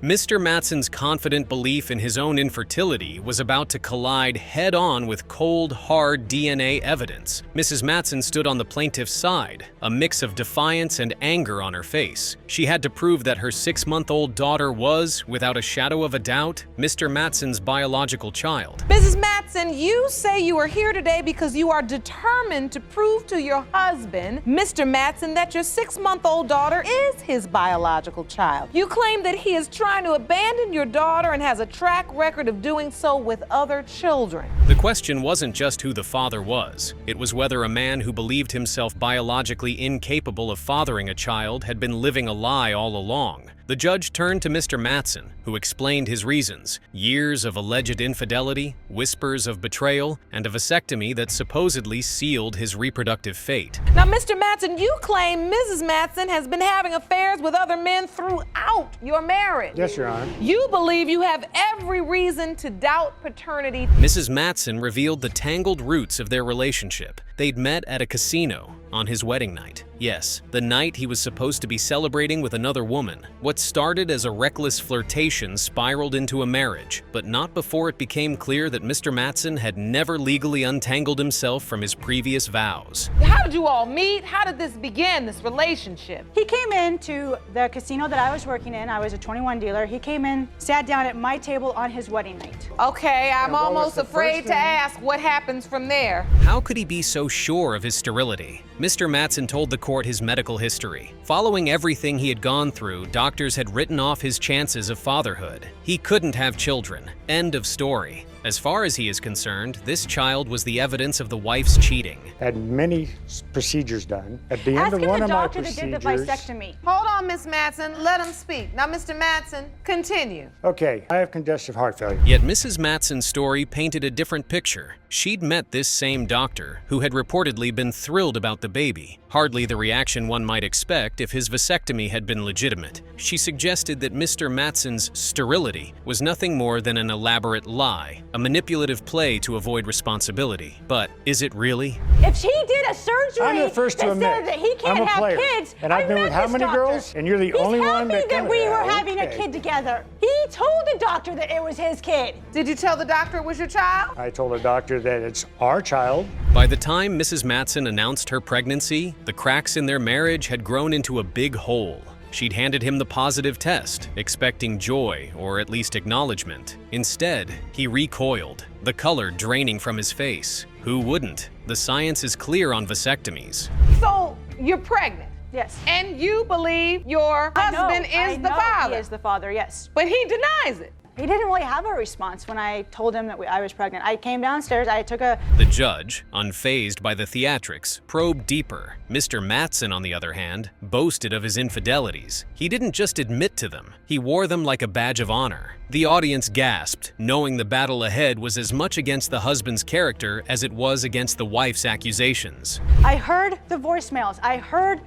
Mr. Matson's confident belief in his own infertility was about to collide head-on with cold, hard DNA evidence. Mrs. Matson stood on the plaintiff's side, a mix of defiance and anger on her face. She had to prove that her 6-month-old daughter was, without a shadow of a doubt, Mr. Matson's biological child. Mrs. Matson, you say you are here today because you are determined to prove to your husband, Mr. Matson, that your 6-month-old daughter is his biological child. You claim that he is trying to abandon your daughter and has a track record of doing so with other children. The question wasn't just who the father was. It was whether a man who believed himself biologically incapable of fathering a child had been living a lie all along. The judge turned to Mr. Matson, who explained his reasons: years of alleged infidelity, whispers of betrayal, and a vasectomy that supposedly sealed his reproductive fate. Now, Mr. Matson, you claim Mrs. Matson has been having affairs with other men throughout your marriage. Yes, Your Honor. You believe you have every reason to doubt paternity. Mrs. Matson revealed the tangled roots of their relationship. They'd met at a casino on his wedding night. Yes, the night he was supposed to be celebrating with another woman. What started as a reckless flirtation spiraled into a marriage, but not before it became clear that Mr. Matson had never legally untangled himself from his previous vows. How did you all meet? How did this begin, this relationship? He came into the casino that I was working in. I was a 21 dealer. He came in, sat down at my table on his wedding night. Okay, I'm what was almost the afraid first to thing? ask what happens from there. How could he be so sure of his sterility? Mr. Matson told the court his medical history. Following everything he had gone through, doctors had written off his chances of fatherhood. He couldn't have children. End of story. As far as he is concerned, this child was the evidence of the wife's cheating. Had many procedures done. At the end Ask of him one the of my doctor that did the procedures. vasectomy. Hold on, Miss Matson. Let him speak. Now, Mr. Matson, continue. Okay, I have congestive heart failure. Yet Mrs. Matson's story painted a different picture. She'd met this same doctor, who had reportedly been thrilled about the baby. Hardly the reaction one might expect if his vasectomy had been legitimate. She suggested that Mr. Matson's sterility was nothing more than an elaborate lie, a manipulative play to avoid responsibility. But is it really? If she did a surgery I'm the first to that admit, said that he I'm can't a have player. kids, And I've I been met with how this many doctor. girls? And you're the only one that He's happy that we were having a Okay. kid together. He told the doctor that it was his kid. Did you tell the doctor it was your child? I told the doctor that it's our child. By the time Mrs. Matson announced her pregnancy, the cracks in their marriage had grown into a big hole. She'd handed him the positive test, expecting joy or at least acknowledgement. Instead, he recoiled, the color draining from his face. Who wouldn't? The science is clear on vasectomies. So, you're pregnant. Yes. And you believe your husband is the father. He is the father, yes. But he denies it. He didn't really have a response when I told him that I was pregnant. I came downstairs, I took a... The judge, unfazed by the theatrics, probed deeper. Mr. Matson, on the other hand, boasted of his infidelities. He didn't just admit to them, he wore them like a badge of honor. The audience gasped, knowing the battle ahead was as much against the husband's character as it was against the wife's accusations. I heard the voicemails. I heard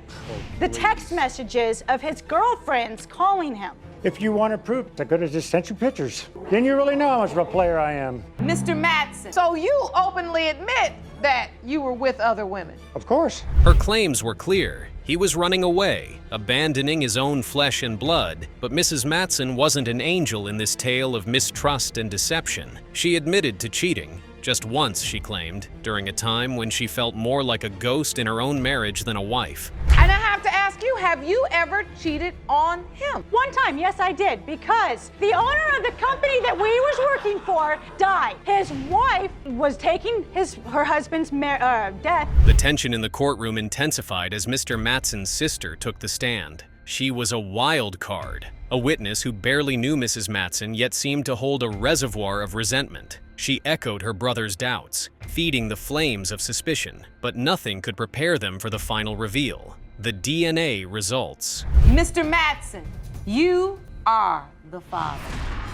the text messages of his girlfriends calling him. If you want to prove, I could have just sent you pictures. Then you really know how much of a player I am. Mr. Matson, so you openly admit that you were with other women. Of course. Her claims were clear. He was running away, abandoning his own flesh and blood, but Mrs. Matson wasn't an angel in this tale of mistrust and deception. She admitted to cheating. Just once, she claimed, during a time when she felt more like a ghost in her own marriage than a wife. And I have to ask you, have you ever cheated on him? One time, yes, I did, because the owner of the company that we was working for died. His wife was taking her husband's death. The tension in the courtroom intensified as Mr. Matson's sister took the stand. She was a wild card, a witness who barely knew Mrs. Matson yet seemed to hold a reservoir of resentment. She echoed her brother's doubts, feeding the flames of suspicion, but nothing could prepare them for the final reveal: the DNA results. Mr. Matson, you are the father.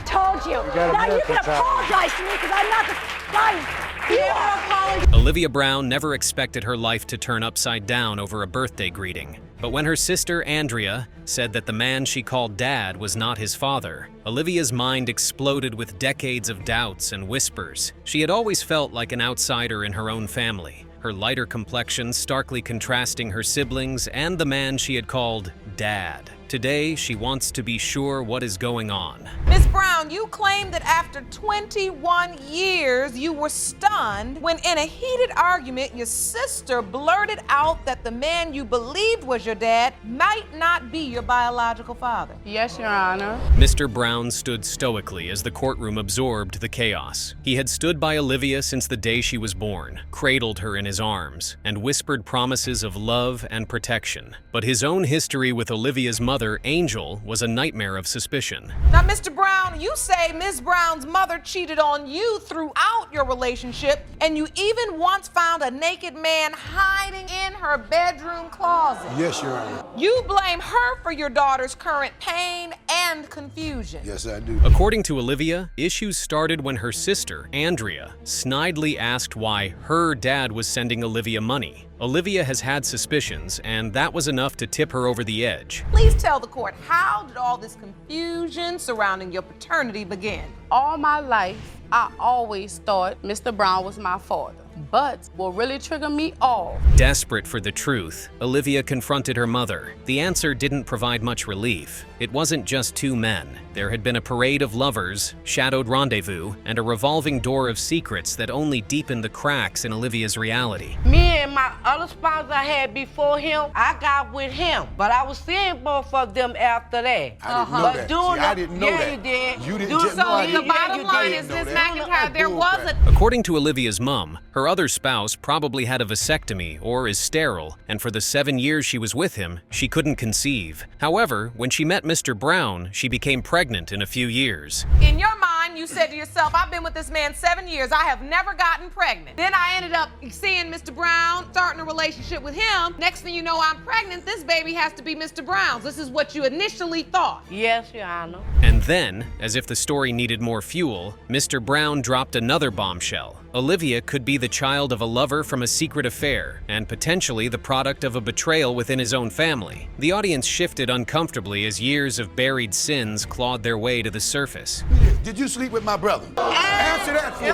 Told you. got a Now you miracle can child. apologize to me because I'm not the guy. You are. Olivia Brown never expected her life to turn upside down over a birthday greeting. But when her sister, Andrea, said that the man she called Dad was not his father, Olivia's mind exploded with decades of doubts and whispers. She had always felt like an outsider in her own family, her lighter complexion starkly contrasting her siblings and the man she had called Dad. Today, she wants to be sure what is going on. Ms. Brown, you claim that after 21 years, you were stunned when in a heated argument, your sister blurted out that the man you believed was your dad might not be your biological father. Yes, Your Honor. Mr. Brown stood stoically as the courtroom absorbed the chaos. He had stood by Olivia since the day she was born, cradled her in his arms, and whispered promises of love and protection. But his own history with Olivia's mother, Angel, was a nightmare of suspicion. Now, Mr. Brown, you say Ms. Brown's mother cheated on you throughout your relationship, and you even once found a naked man hiding in her bedroom closet. Yes, Your Honor. You blame her for your daughter's current pain and confusion. Yes, I do. According to Olivia, issues started when her sister, Andrea, snidely asked why her dad was sending Olivia money. Olivia has had suspicions, and that was enough to tip her over the edge. Please tell the court, how did all this confusion surrounding your paternity begin? All my life, I always thought Mr. Brown was my father. But what really triggered me off? Desperate for the truth, Olivia confronted her mother. The answer didn't provide much relief. It wasn't just two men. There had been a parade of lovers, shadowed rendezvous, and a revolving door of secrets that only deepened the cracks in Olivia's reality. Me and my other spouse I had before him, I got with him. But I was seeing both of them after that. I didn't know But that. doing See, I didn't know yeah, that. you did. You didn't Do just so know I the didn't. bottom You line didn't is know this, that. McIntyre, there Bull was crap. a According to Olivia's mom, her other spouse probably had a vasectomy or is sterile, and for the 7 years she was with him, she couldn't conceive. However, when she met Mr. Brown, she became pregnant in a few years. In your mind, you said to yourself, I've been with this man 7 years, I have never gotten pregnant. Then I ended up seeing Mr. Brown, starting a relationship with him. Next thing you know, I'm pregnant, this baby has to be Mr. Brown's. This is what you initially thought. Yes, Your Honor. And then, as if the story needed more fuel, Mr. Brown dropped another bombshell. Olivia could be the child of a lover from a secret affair, and potentially the product of a betrayal within his own family. The audience shifted uncomfortably as years of buried sins clawed their way to the surface. Did you sleep with my brother? Answer that for me.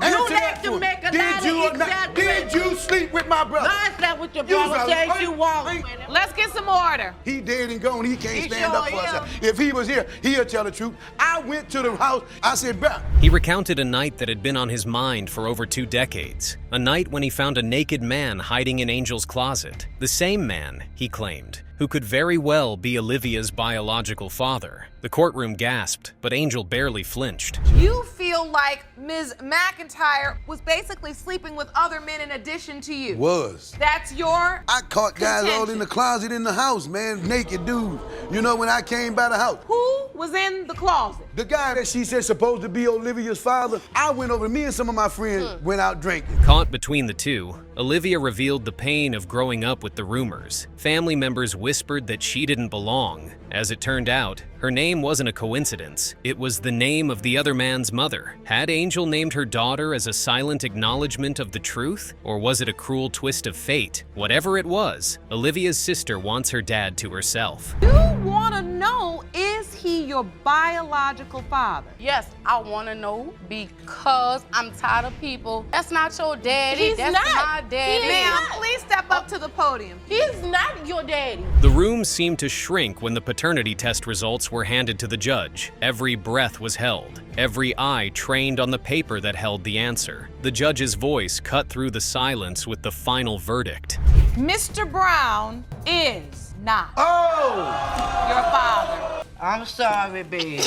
Answer that for me. Did you or not? Did you sleep with my brother? I slept with your You brother was a- says you want. Let's get some order. He dead and gone. He can't He stand sure up for is. himself. If he was here, he'll tell the truth. I went to the house. I said, bruh. He recounted a night that had been on his mind for over 2 decades. A night when he found a naked man hiding in Angel's closet. The same man, he claimed, who could very well be Olivia's biological father. The courtroom gasped, but Angel barely flinched. You feel like Ms. McIntyre was basically sleeping with other men in addition to you. Was. That's your I caught guys all in contention. the closet in the house, man. Naked dudes. You know, when I came by the house. Who was in the closet? The guy that she said supposed to be Olivia's father, I went over, me and some of my friends went out drinking. Caught between the two, Olivia revealed the pain of growing up with the rumors. Family members whispered that she didn't belong. As it turned out, her name wasn't a coincidence. It was the name of the other man's mother. Had Angel named her daughter as a silent acknowledgement of the truth? Or was it a cruel twist of fate? Whatever it was, Olivia's sister wants her dad to herself. You want to know, is he your biological father? Yes, I want to know because I'm tired of people. That's not your daddy. He's That's not. my daddy. Ma'am, please step up to the podium. He's not your daddy. The room seemed to shrink when the paternity test results were handed to the judge. Every breath was held. Every eye trained on the paper that held the answer. The judge's voice cut through the silence with the final verdict. Mr. Brown is not Oh! your father. I'm sorry, baby.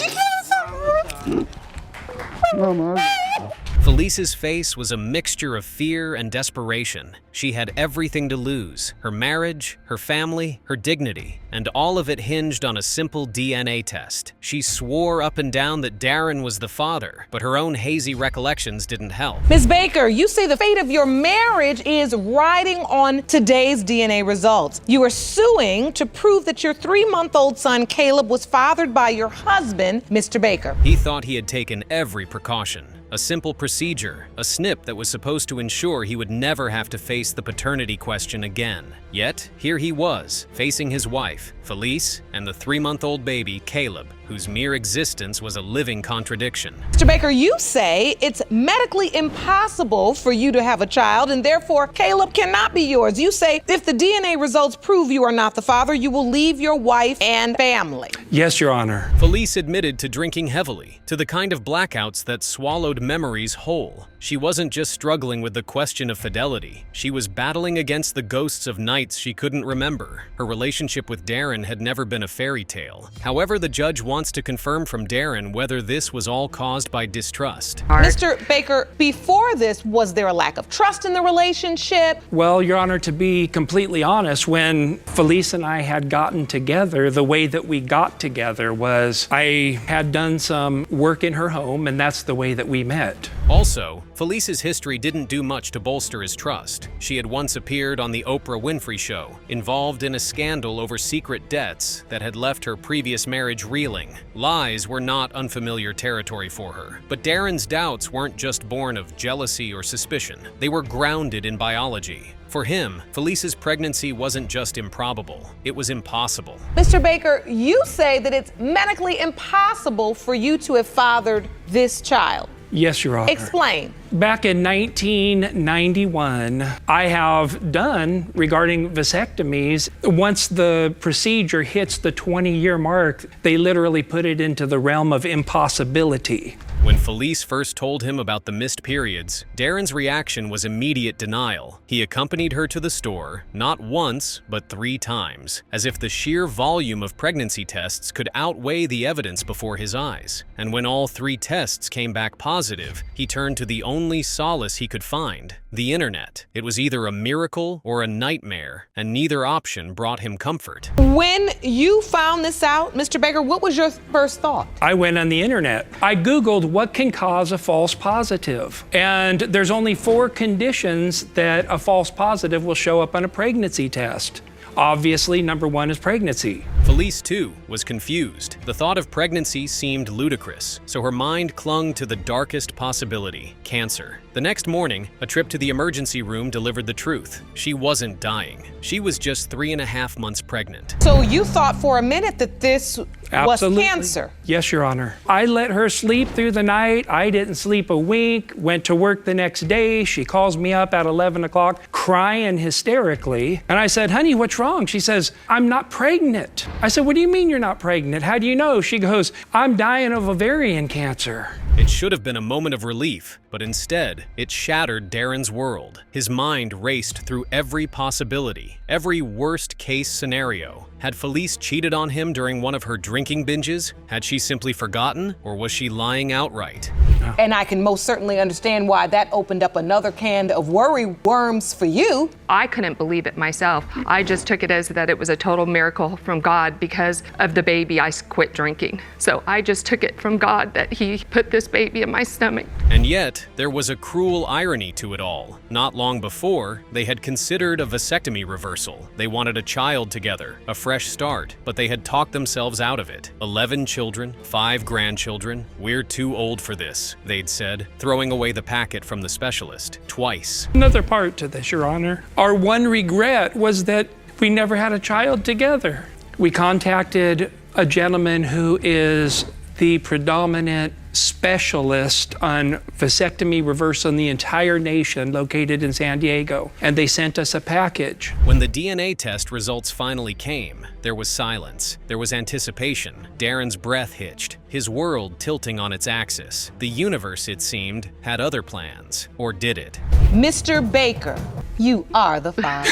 Felice's face was a mixture of fear and desperation. She had everything to lose: her marriage, her family, her dignity, and all of it hinged on a simple DNA test. She swore up and down that Darren was the father, but her own hazy recollections didn't help. Ms. Baker, you say the fate of your marriage is riding on today's DNA results. You are suing to prove that your 3-month-old son, Caleb, was fathered by your husband, Mr. Baker. He thought he had taken every precaution. A simple procedure, a snip that was supposed to ensure he would never have to face the paternity question again. Yet, here he was, facing his wife, Felice, and the 3-month-old baby, Caleb, whose mere existence was a living contradiction. Mr. Baker, you say it's medically impossible for you to have a child, and therefore Caleb cannot be yours. You say if the DNA results prove you are not the father, you will leave your wife and family. Yes, Your Honor. Felice admitted to drinking heavily, to the kind of blackouts that swallowed memories whole. She wasn't just struggling with the question of fidelity. She was battling against the ghosts of nights she couldn't remember. Her relationship with Darren had never been a fairy tale. However, the judge wants to confirm from Darren whether this was all caused by distrust. Mr. Baker, before this, was there a lack of trust in the relationship? Well, Your Honor, to be completely honest, when Felice and I had gotten together, the way that we got together was I had done some work in her home, and that's the way that we met. Also, Felice's history didn't do much to bolster his trust. She had once appeared on the Oprah Winfrey Show, involved in a scandal over secret debts that had left her previous marriage reeling. Lies were not unfamiliar territory for her, but Darren's doubts weren't just born of jealousy or suspicion. They were grounded in biology. For him, Felice's pregnancy wasn't just improbable, it was impossible. Mr. Baker, you say that it's medically impossible for you to have fathered this child. Yes, Your Honor. Explain. Back in 1991, I have done regarding vasectomies. Once the procedure hits the 20-year mark, they literally put it into the realm of impossibility. When Felice first told him about the missed periods, Darren's reaction was immediate denial. He accompanied her to the store, not once, but 3 times, as if the sheer volume of pregnancy tests could outweigh the evidence before his eyes. And when all 3 tests came back positive, he turned to the only solace he could find, the internet. It was either a miracle or a nightmare, and neither option brought him comfort. When you found this out, Mr. Baker, what was your first thought? I went on the internet. I Googled what can cause a false positive. And there's only 4 conditions that a false positive will show up on a pregnancy test. Obviously, number 1 is pregnancy. Felice, too, was confused. The thought of pregnancy seemed ludicrous, so her mind clung to the darkest possibility, cancer. The next morning, a trip to the emergency room delivered the truth. She wasn't dying. She was just 3.5 months pregnant. So you thought for a minute that this Absolutely. was cancer? Yes, Your Honor. I let her sleep through the night. I didn't sleep a wink, went to work the next day. She calls me up at 11 o'clock, crying hysterically. And I said, honey, what's wrong? She says, I'm not pregnant. I said, what do you mean you're not pregnant? How do you know? She goes, I'm dying of ovarian cancer. It should have been a moment of relief, but instead, it shattered Darren's world. His mind raced through every possibility, every worst-case scenario. Had Felice cheated on him during one of her drinking binges? Had she simply forgotten, or was she lying outright? And I can most certainly understand why that opened up another can of worry worms for you. I couldn't believe it myself. I just took it as that it was a total miracle from God because of the baby. I quit drinking. So I just took it from God that He put this baby in my stomach. And yet, there was a cruel irony to it all. Not long before, they had considered a vasectomy reversal. They wanted a child together, a fresh start, but they had talked themselves out of it. 11 children, 5 grandchildren. We're too old for this, they'd said, throwing away the packet from the specialist twice. Another part to this, Your Honor. Our one regret was that we never had a child together. We contacted a gentleman who is the predominant specialist on vasectomy reversal in the entire nation, located in San Diego, and they sent us a package. When the DNA test results finally came, there was silence. There was anticipation. Darren's breath hitched, his world tilting on its axis. The universe, it seemed, had other plans. Or did it? Mr. Baker, you are the father.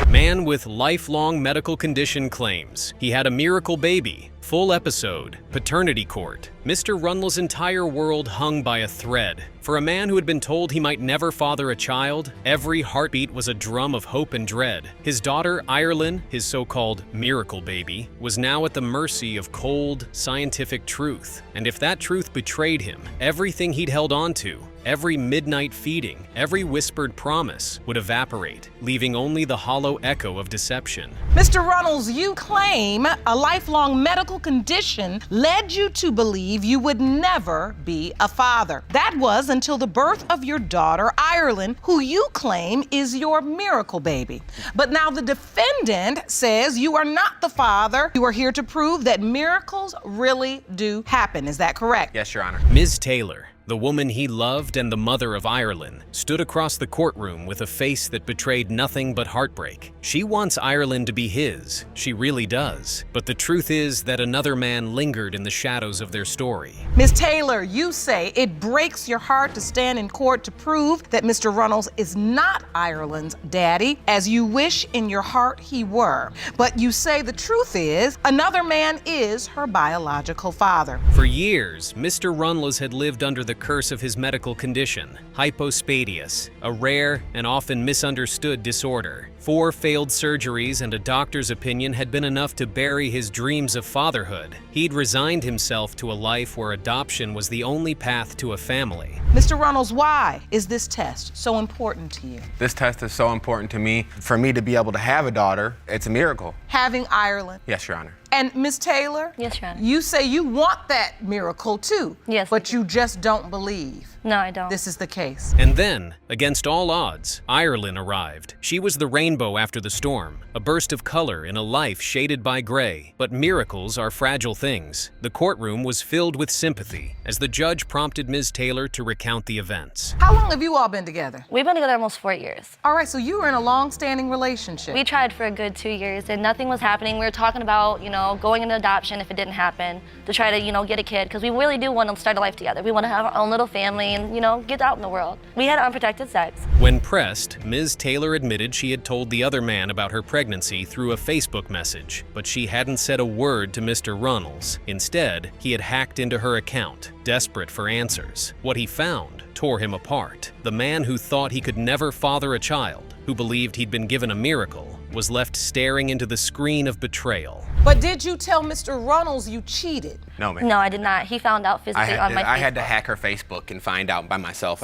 Man with lifelong medical condition claims he had a miracle baby. Full episode, Paternity Court. Mr. Runels' entire world hung by a thread. For a man who had been told he might never father a child, every heartbeat was a drum of hope and dread. His daughter, Ireland, his so-called miracle baby, was now at the mercy of cold, scientific truth. And if that truth betrayed him, everything he'd held on to Every midnight feeding, every whispered promise would evaporate, leaving only the hollow echo of deception. Mr. Runels, you claim a lifelong medical condition led you to believe you would never be a father. That was until the birth of your daughter, Ireland, who you claim is your miracle baby. But now the defendant says you are not the father. You are here to prove that miracles really do happen. Is that correct? Yes, Your Honor. Ms. Taylor, the woman he loved and the mother of Ireland, stood across the courtroom with a face that betrayed nothing but heartbreak. She wants Ireland to be his. She really does. But the truth is that another man lingered in the shadows of their story. Ms. Taylor, you say it breaks your heart to stand in court to prove that Mr. Runels is not Ireland's daddy, as you wish in your heart he were. But you say the truth is another man is her biological father. For years, Mr. Runels had lived under the curse of his medical condition, hypospadias, a rare and often misunderstood disorder. 4 failed surgeries and a doctor's opinion had been enough to bury his dreams of fatherhood. He'd resigned himself to a life where adoption was the only path to a family. Mr. Runels, why is this test so important to you? This test is so important to me. For me to be able to have a daughter, it's a miracle. Having Ireland. Yes, Your Honor. And Ms. Taylor? Yes, Your Honor. You say you want that miracle too. Yes. But you just don't believe. No, I don't. This is the case. And then, against all odds, Ireland arrived. She was the rainbow after the storm, a burst of color in a life shaded by gray. But miracles are fragile things. The courtroom was filled with sympathy as the judge prompted Ms. Taylor to recount the events. How long have you all been together? We've been together almost 4 years. All right, so you were in a long-standing relationship. We tried for a good 2 years and nothing was happening. We were talking about, going into adoption if it didn't happen, to try to, get a kid, because we really do want to start a life together. We want to have our own little family and, get out in the world. We had unprotected sex. When pressed, Ms. Taylor admitted she had told the other man about her pregnancy through a Facebook message, but she hadn't said a word to Mr. Runels. Instead, he had hacked into her account, desperate for answers. What he found tore him apart. The man who thought he could never father a child, who believed he'd been given a miracle, was left staring into the screen of betrayal. But did you tell Mr. Runels you cheated? No, ma'am. No, I did not. He found out physically on my Facebook. I had to hack her Facebook and find out by myself.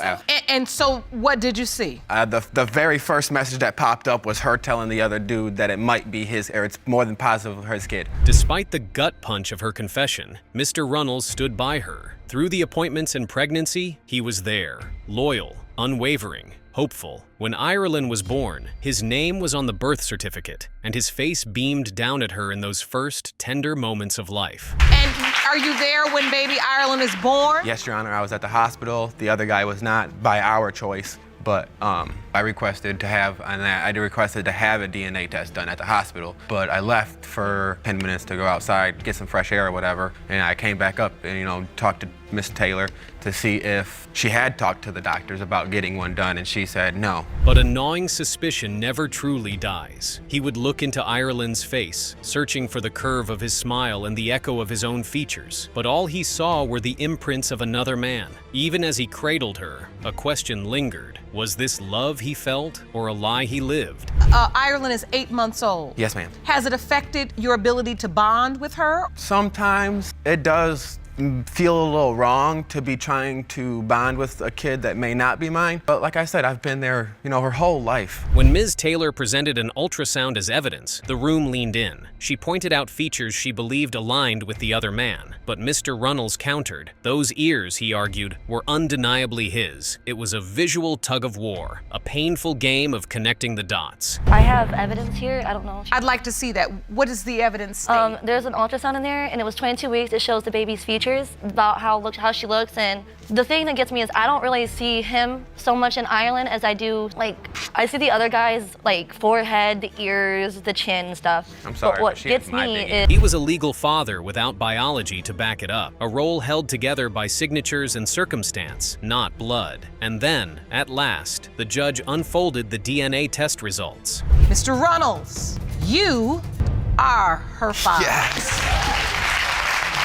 And so what did you see? The very first message that popped up was her telling the other dude that it might be his, or it's more than positive his kid. Despite the gut punch of her confession, Mr. Runels stood by her. Through the appointments and pregnancy, he was there, loyal, unwavering, hopeful. When Ireland was born, his name was on the birth certificate, and his face beamed down at her in those first tender moments of life. And are you there when baby Ireland is born? Yes, Your Honor. I was at the hospital. The other guy was not, by our choice. But I requested to have a DNA test done at the hospital. But I left for 10 minutes to go outside, get some fresh air or whatever. And I came back up and, talked to Miss Taylor to see if she had talked to the doctors about getting one done, and she said no. But a gnawing suspicion never truly dies. He would look into Ireland's face, searching for the curve of his smile and the echo of his own features. But all he saw were the imprints of another man. Even as he cradled her, a question lingered. Was this love he felt, or a lie he lived? Ireland is 8 months old. Yes, ma'am. Has it affected your ability to bond with her? Sometimes it does feel a little wrong to be trying to bond with a kid that may not be mine. But like I said, I've been there, her whole life. When Ms. Taylor presented an ultrasound as evidence, the room leaned in. She pointed out features she believed aligned with the other man. But Mr. Runels countered. Those ears, he argued, were undeniably his. It was a visual tug of war, a painful game of connecting the dots. I have evidence here. I don't know. I'd like to see that. What does the evidence say? There's an ultrasound in there, and it was 22 weeks. It shows the baby's features, about how she looks, and the thing that gets me is I don't really see him so much in Ireland as I do, I see the other guys, forehead, the ears, the chin and stuff. I'm sorry, but what gets me is... He was a legal father without biology to back it up, a role held together by signatures and circumstance, not blood. And then, at last, the judge unfolded the DNA test results. Mr. Runels, you are her father. Yes.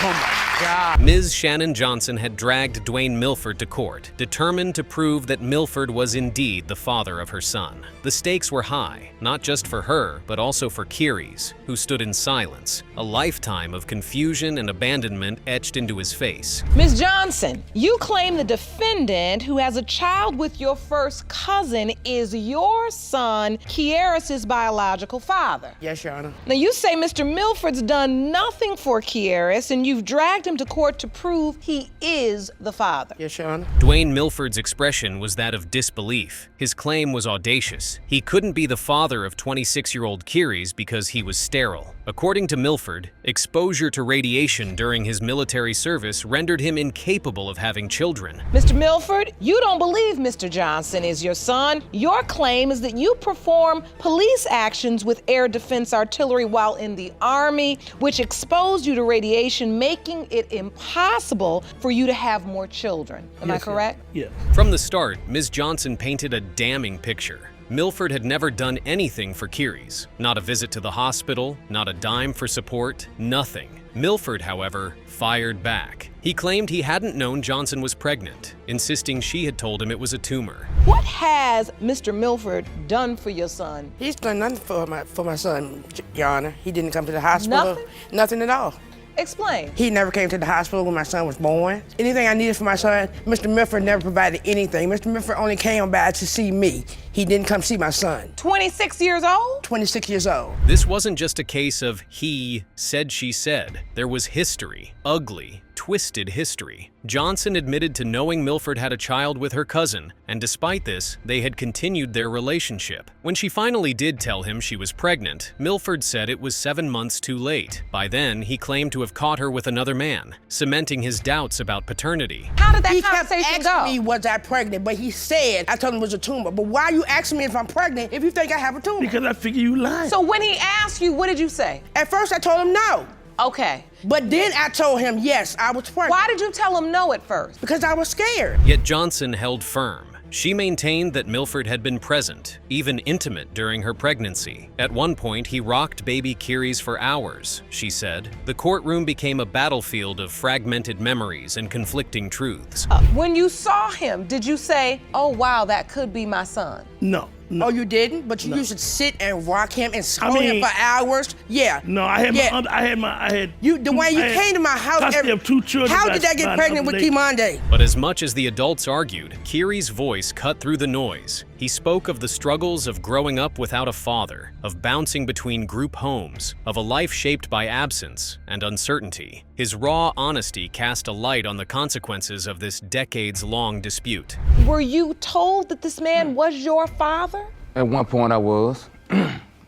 Oh my God. Ms. Shannon Johnson had dragged Dwayne Milford to court, determined to prove that Milford was indeed the father of her son. The stakes were high, not just for her, but also for Keary's, who stood in silence, a lifetime of confusion and abandonment etched into his face. Ms. Johnson, you claim the defendant who has a child with your first cousin is your son, Kearis' biological father. Yes, Your Honor. Now, you say Mr. Milford's done nothing for Kearis, and you've dragged him to court to prove he is the father. Yes, Your Honor. Dwayne Milford's expression was that of disbelief. His claim was audacious. He couldn't be the father of 26-year-old Keary's because he was sterile. According to Milford, exposure to radiation during his military service rendered him incapable of having children. Mr. Milford, you don't believe Mr. Johnson is your son. Your claim is that you perform police actions with air defense artillery while in the Army, which exposed you to radiation, making it impossible for you to have more children. Am I correct? Yeah. From the start, Ms. Johnson painted a damning picture. Milford had never done anything for Keary's. Not a visit to the hospital, not a dime for support, nothing. Milford, however, fired back. He claimed he hadn't known Johnson was pregnant, insisting she had told him it was a tumor. What has Mr. Milford done for your son? He's done nothing for my son, Your Honor. He didn't come to the hospital. Nothing? Nothing at all. Explain. He never came to the hospital when my son was born. Anything I needed for my son, Mr. Milford never provided anything. Mr. Milford only came by to see me. He didn't come see my son. 26 years old? 26 years old. This wasn't just a case of he said she said. There was history, ugly, twisted history. Johnson admitted to knowing Milford had a child with her cousin, and despite this, they had continued their relationship. When she finally did tell him she was pregnant, Milford said it was 7 months too late. By then, he claimed to have caught her with another man, cementing his doubts about paternity. How did that He kept conversation asking go? me, was I pregnant? But he said, I told him it was a tumor. But why are you asking me if I'm pregnant if you think I have a tumor? Because I figure you lied. So when he asked you, what did you say? At first, I told him no. Okay. But then I told him, yes, I was pregnant. Why did you tell him no at first? Because I was scared. Yet Johnson held firm. She maintained that Milford had been present, even intimate during her pregnancy. At one point, he rocked baby Keary's for hours, she said. The courtroom became a battlefield of fragmented memories and conflicting truths. When you saw him, did you say, oh wow, that could be my son? No. Oh, you didn't? But you used to sit and rock him and hold him for hours? Yeah. No, I had you. The way you came to my house. Custody of 2 children. How did I get pregnant with Kimande? But as much as the adults argued, Keary's voice cut through the noise. He spoke of the struggles of growing up without a father, of bouncing between group homes, of a life shaped by absence and uncertainty. His raw honesty cast a light on the consequences of this decades-long dispute. Were you told that this man was your father? At one point I was,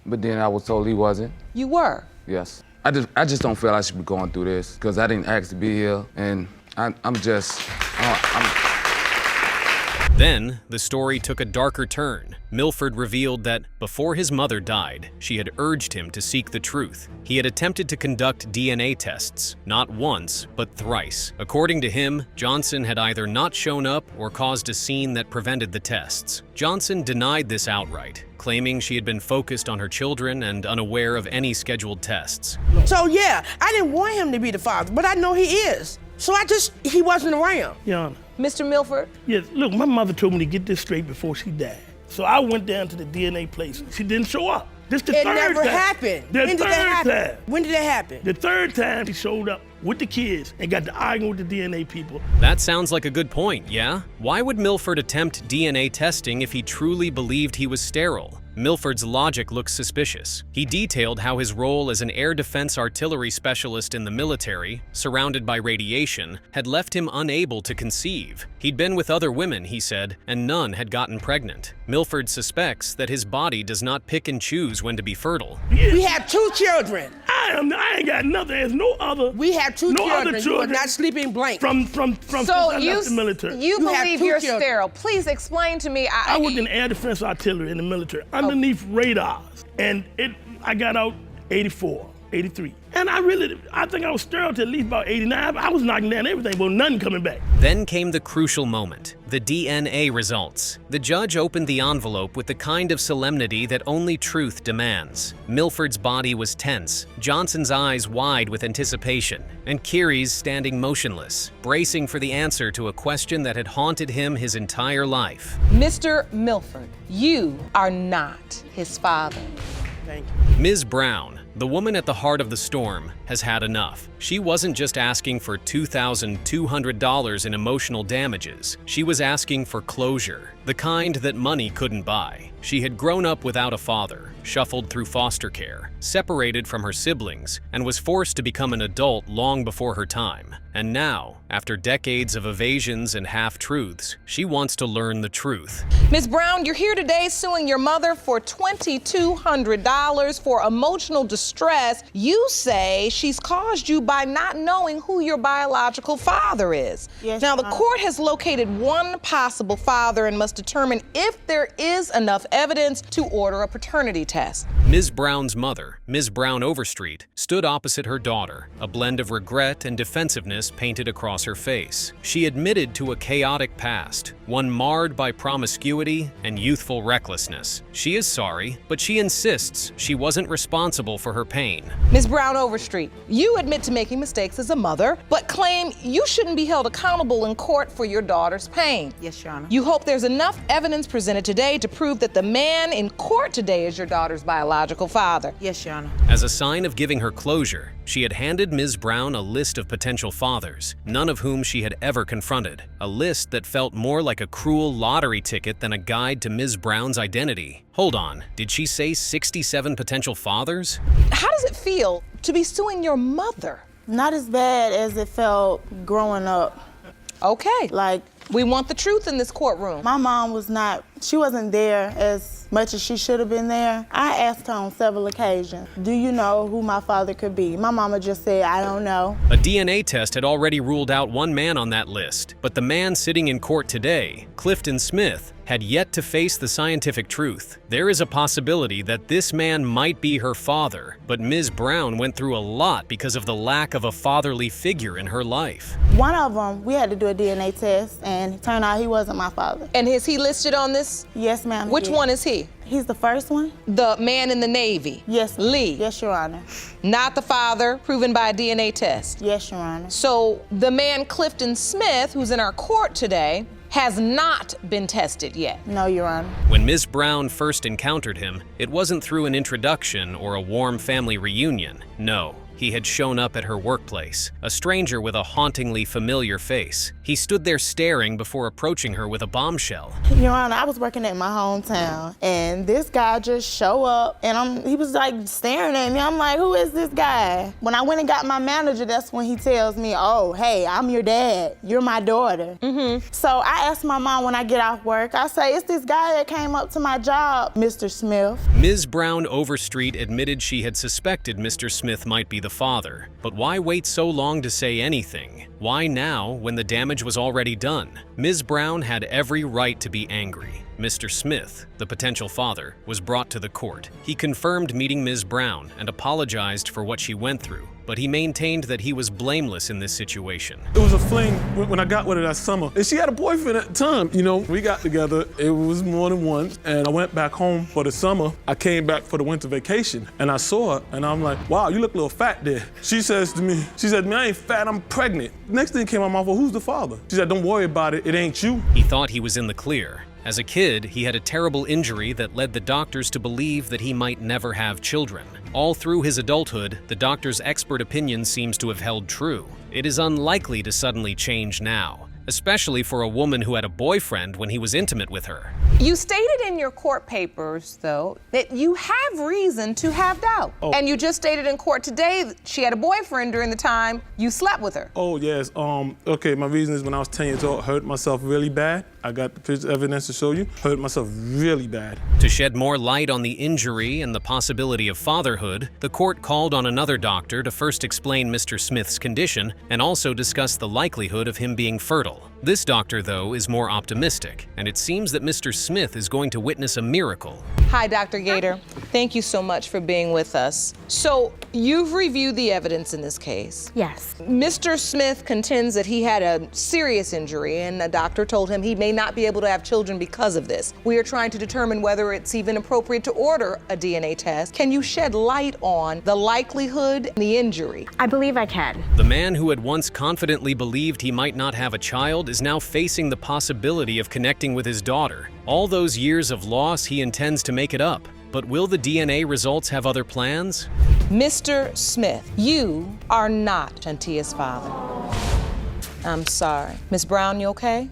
but then I was told he wasn't. You were? Yes. I just don't feel I should be going through this because I didn't ask to be here, and I'm just. Then, the story took a darker turn. Milford revealed that before his mother died, she had urged him to seek the truth. He had attempted to conduct DNA tests, not once, but thrice. According to him, Johnson had either not shown up or caused a scene that prevented the tests. Johnson denied this outright, claiming she had been focused on her children and unaware of any scheduled tests. So yeah, I didn't want him to be the father, but I know he is. So he wasn't around. Yeah. Mr. Milford? Yes, look, my mother told me to get this straight before she died. So I went down to the DNA place. She didn't show up. This the third time. It never happened. When did that happen? When did that happen? The third time she showed up with the kids and got to arguing with the DNA people. That sounds like a good point, yeah? Why would Milford attempt DNA testing if he truly believed he was sterile? Milford's logic looks suspicious. He detailed how his role as an air defense artillery specialist in the military, surrounded by radiation, had left him unable to conceive. He'd been with other women, he said, and none had gotten pregnant. Milford suspects that his body does not pick and choose when to be fertile. We have 2 children. I ain't got nothing. There's no other. We have 2 children. Other children. You are not sleeping blank. From since I left the military. You believe you're sterile. Please explain to me. I was in air defense artillery in the military underneath radars, and I got out 84, 83. And I think I was sterile till at least about 89. I was knocking down everything, but nothing coming back. Then came the crucial moment, the DNA results. The judge opened the envelope with the kind of solemnity that only truth demands. Milford's body was tense, Johnson's eyes wide with anticipation, and Kiri's standing motionless, bracing for the answer to a question that had haunted him his entire life. Mr. Milford, you are not his father. Thank you. Ms. Brown, the woman at the heart of the storm, has had enough. She wasn't just asking for $2,200 in emotional damages. She was asking for closure, the kind that money couldn't buy. She had grown up without a father, shuffled through foster care, separated from her siblings, and was forced to become an adult long before her time. And now, after decades of evasions and half-truths, she wants to learn the truth. Ms. Brown, you're here today suing your mother for $2,200 for emotional distress. You say she's caused you by not knowing who your biological father is. Yes, now, the court has located one possible father and must determine if there is enough evidence to order a paternity test. Ms. Brown's mother, Ms. Brown Overstreet, stood opposite her daughter, a blend of regret and defensiveness painted across her face. She admitted to a chaotic past, one marred by promiscuity and youthful recklessness. She is sorry, but she insists she wasn't responsible for her pain. Ms. Brown Overstreet, you admit to making mistakes as a mother, but claim you shouldn't be held accountable in court for your daughter's pain. Yes, Your Honor. You hope there's enough evidence presented today to prove that the man in court today is your daughter's biological father. Yes, Your Honor. As a sign of giving her closure, she had handed Ms. Brown a list of potential fathers, none of whom she had ever confronted. A list that felt more like a cruel lottery ticket than a guide to Ms. Brown's identity. Hold on, did she say 67 potential fathers? How does it feel to be suing your mother? Not as bad as it felt growing up. Okay. Like, we want the truth in this courtroom. My mom she wasn't there as much as she should have been there. I asked her on several occasions, do you know who my father could be? My mama just said, I don't know. A DNA test had already ruled out one man on that list, but the man sitting in court today, Clifton Smith, had yet to face the scientific truth. There is a possibility that this man might be her father, but Ms. Brown went through a lot because of the lack of a fatherly figure in her life. One of them, we had to do a DNA test, and it turned out he wasn't my father. And is he listed on this? Yes, ma'am. Which one is he? He's the first one. The man in the Navy? Yes. Lee? Yes, Your Honor. Not the father, proven by a DNA test? Yes, Your Honor. So the man Clifton Smith, who's in our court today, has not been tested yet? No, Your Honor. When Ms. Brown first encountered him, it wasn't through an introduction or a warm family reunion. No. He had shown up at her workplace, a stranger with a hauntingly familiar face. He stood there staring before approaching her with a bombshell. Your Honor, I was working at my hometown, and this guy just showed up, and he was like staring at me. I'm like, who is this guy? When I went and got my manager, that's when he tells me, oh, hey, I'm your dad. You're my daughter. So I asked my mom when I get off work, I say, it's this guy that came up to my job, Mr. Smith. Ms. Brown Overstreet admitted she had suspected Mr. Smith might be the father, but why wait so long to say anything? Why now, when the damage was already done? Ms. Brown had every right to be angry. Mr. Smith, the potential father, was brought to the court. He confirmed meeting Ms. Brown and apologized for what she went through, but he maintained that he was blameless in this situation. It was a fling when I got with her that summer. And she had a boyfriend at the time. You know, we got together, it was more than once, and I went back home for the summer. I came back for the winter vacation, and I saw her, and I'm like, wow, you look a little fat there. She said to me, I ain't fat, I'm pregnant. Next thing came out my mouth, well, who's the father? She said, don't worry about it, it ain't you. He thought he was in the clear. As a kid, he had a terrible injury that led the doctors to believe that he might never have children. All through his adulthood, the doctor's expert opinion seems to have held true. It is unlikely to suddenly change now, especially for a woman who had a boyfriend when he was intimate with her. You stated in your court papers, though, that you have reason to have doubt. Oh. And you just stated in court today that she had a boyfriend during the time you slept with her. Oh, yes. Okay, my reason is when I was 10 years old, I hurt myself really bad. I got the physical evidence to show you. Hurt myself really bad. To shed more light on the injury and the possibility of fatherhood, the court called on another doctor to first explain Mr. Smith's condition and also discuss the likelihood of him being fertile. This doctor, though, is more optimistic, and it seems that Mr. Smith is going to witness a miracle. Hi, Dr. Gator. Thank you so much for being with us. So, you've reviewed the evidence in this case. Yes. Mr. Smith contends that he had a serious injury, and the doctor told him he may not be able to have children because of this. We are trying to determine whether it's even appropriate to order a DNA test. Can you shed light on the likelihood and the injury? I believe I can. The man who had once confidently believed he might not have a child is now facing the possibility of connecting with his daughter. All those years of loss, he intends to make it up. But will the DNA results have other plans? Mr. Smith, you are not Shantia's father. I'm sorry. Miss Brown, you okay?